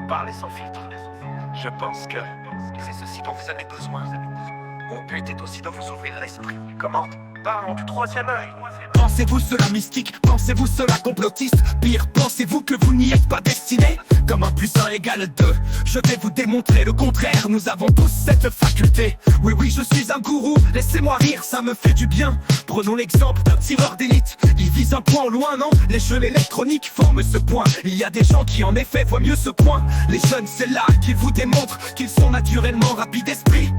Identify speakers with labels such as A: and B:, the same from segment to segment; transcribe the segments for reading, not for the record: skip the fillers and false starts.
A: Parlez sans filtre. Je pense que c'est ceci dont vous avez besoin. Mon but est aussi de vous ouvrir l'esprit. Comment? Parlons du troisième œil.
B: Pensez-vous cela mystique? Pensez-vous cela complotiste? Pire, pensez-vous que vous n'y êtes pas destiné? Comme 1 + 1 = 2. Je vais vous démontrer le contraire, nous avons tous cette faculté. Oui, oui, je suis un gourou, laissez-moi rire, ça me fait du bien. Prenons l'exemple d'un tireur d'élite. Il vise un point au loin, non? Les jeux électroniques forment ce point. Il y a des gens qui en effet voient mieux ce point. Les jeunes, c'est là qu'ils vous démontrent qu'ils sont naturellement rapides d'esprit.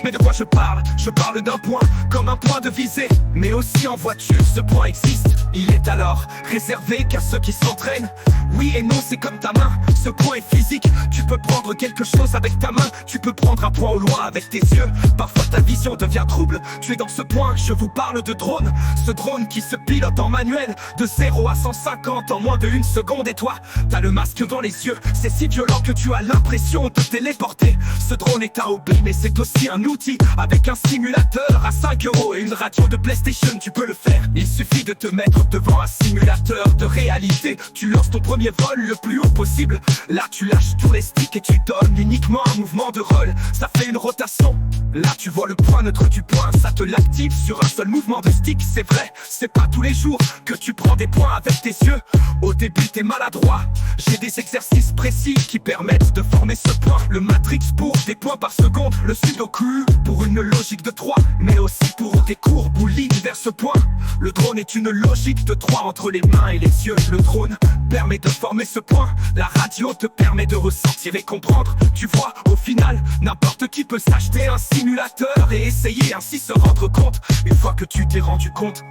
B: Mais de quoi je parle? Je parle d'un point, comme un point de visée. Mais aussi en voiture, ce point existe. Il est alors réservé qu'à ceux qui s'entraînent. Oui et non, c'est comme ta main, ce point est physique. Tu peux prendre quelque chose avec ta main, tu peux prendre un point au loin avec tes yeux. Parfois ta vision devient trouble, tu es dans ce point, je vous parle de drone. Ce drone qui se pilote en manuel, de 0 à 150 en moins de 1 seconde. Et toi, t'as le masque dans les yeux, c'est si violent que tu as l'impression de te téléporter. Ce drone est un hobby, mais c'est aussi un outil. Avec un simulateur à 5 € et une radio de PlayStation, tu peux le faire. Il suffit de te mettre devant un simulateur de réalité. Tu lances ton premier vol le plus haut possible. Là tu lâches tous les sticks et tu donnes uniquement un mouvement de roll. Ça fait une rotation. Là tu vois le point neutre du point, ça te l'active sur un seul mouvement de stick. C'est vrai, c'est pas tous les jours que tu prends des points avec tes yeux. Au début t'es maladroit. J'ai des exercices précis qui permettent de former ce point. Le Matrix pour des points par seconde. Le Sudoku pour une logique de 3, mais aussi pour des courbes ou lignes vers ce point. Le drone est une logique de 3 entre les mains et les yeux. Le drone permet de former ce point. La radio te permet de ressentir et comprendre. Tu vois, au final, n'importe qui peut s'acheter un simulateur et essayer ainsi se rendre compte. Une fois que tu t'es rendu compte,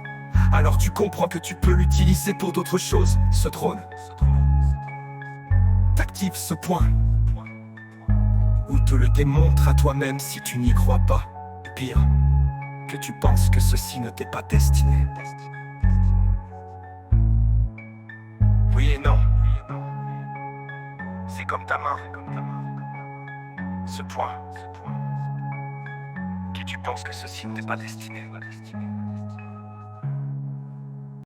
B: alors tu comprends que tu peux l'utiliser pour d'autres choses. Ce drone t'active ce point, ou te le démontre à toi-même si tu n'y crois pas. Pire, que tu penses que ceci ne t'est pas destiné.
A: Oui et non. C'est comme ta main. Ce point. Qui tu penses que ceci ne t'est pas destiné.